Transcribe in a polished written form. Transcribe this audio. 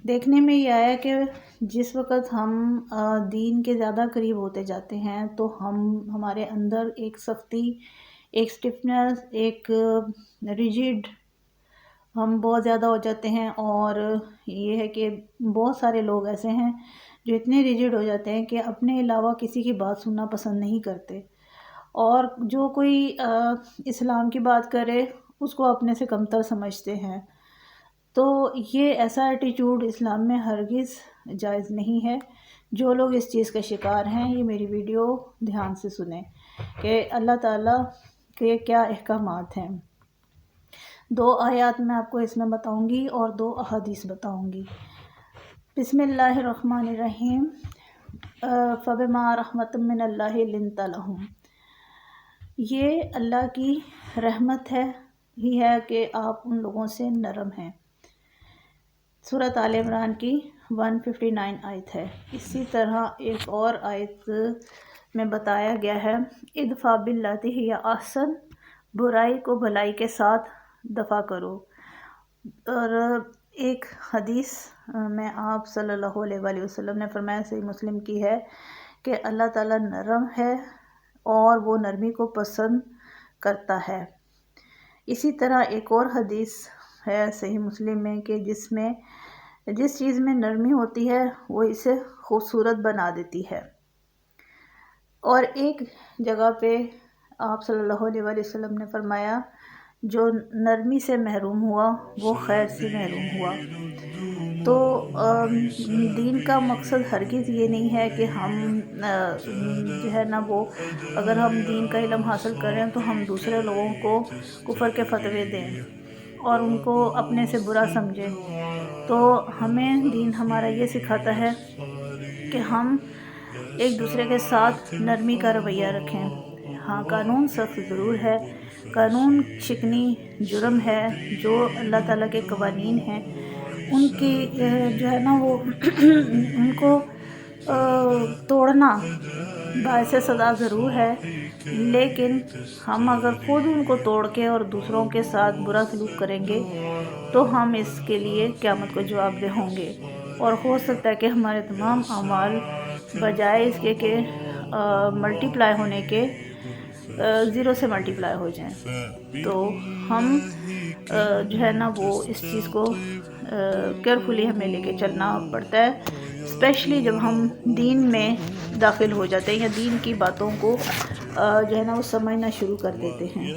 دیکھنے میں یہ آیا کہ جس وقت ہم دین کے زیادہ قریب ہوتے جاتے ہیں تو ہمارے اندر ایک سختی، ایک اسٹفنس، ایک ریجڈ ہم بہت زیادہ ہو جاتے ہیں، اور یہ ہے کہ بہت سارے لوگ ایسے ہیں جو اتنے ریجڈ ہو جاتے ہیں کہ اپنے علاوہ کسی کی بات سننا پسند نہیں کرتے، اور جو کوئی اسلام کی بات کرے اس کو اپنے سے کمتر سمجھتے ہیں۔ تو یہ ایسا ایٹیٹیوڈ اسلام میں ہرگز جائز نہیں ہے۔ جو لوگ اس چیز کا شکار ہیں یہ میری ویڈیو دھیان سے سنیں کہ اللہ تعالیٰ کے کیا احکامات ہیں۔ 2 آیات میں آپ کو اس میں بتاؤں گی اور 2 احادیث بتاؤں گی۔ بسم اللہ الرحمن الرحیم۔ فَبِمَا رَحْمَةٍ مِّنَ اللَّهِ لِنْتَ لَهُمْ، یہ اللہ کی رحمت ہے ہی ہے کہ آپ ان لوگوں سے نرم ہیں۔ سورۃ آل عمران کی 159 آیت ہے۔ اسی طرح ایک اور آیت میں بتایا گیا ہے ادفع باللتی ہی احسن، برائی کو بھلائی کے ساتھ دفع کرو۔ اور ایک حدیث میں آپ صلی اللہ علیہ وآلہ وسلم نے فرمایا، صحیح مسلم کی ہے، کہ اللہ تعالیٰ نرم ہے اور وہ نرمی کو پسند کرتا ہے۔ اسی طرح ایک اور حدیث ہے صحیح مسلم میں کہ جس چیز میں نرمی ہوتی ہے وہ اسے خوبصورت بنا دیتی ہے۔ اور ایک جگہ پہ آپ صلی اللہ علیہ وآلہ وسلم نے فرمایا، جو نرمی سے محروم ہوا وہ خیر سے محروم ہوا۔ تو دین کا مقصد ہرگز یہ نہیں ہے کہ ہم جو ہے نا وہ اگر ہم دین کا علم حاصل کریں تو ہم دوسرے لوگوں کو کفر کے فتوے دیں اور ان کو اپنے سے برا سمجھیں۔ تو ہمیں دین ہمارا یہ سکھاتا ہے کہ ہم ایک دوسرے کے ساتھ نرمی کا رویہ رکھیں۔ ہاں، قانون سخت ضرور ہے، قانون شکنی جرم ہے، جو اللہ تعالیٰ کے قوانین ہیں ان کی جو ہے نا وہ ان کو توڑنا باعث سزا ضرور ہے، لیکن ہم اگر خود ان کو توڑ کے اور دوسروں کے ساتھ برا سلوک کریں گے تو ہم اس کے لیے قیامت کو جواب دہ ہوں گے، اور ہو سکتا ہے کہ ہمارے تمام اعمال بجائے اس کے کہ ملٹیپلائی ہونے کے 0 سے ملٹیپلائی ہو جائیں۔ تو ہم جو ہے نا وہ اس چیز کو کیئرفلی ہمیں لے کے چلنا پڑتا ہے، اسپیشلی جب ہم دین میں داخل ہو جاتے ہیں یا دین کی باتوں کو جو ہے نا وہ سمجھنا شروع کر دیتے ہیں۔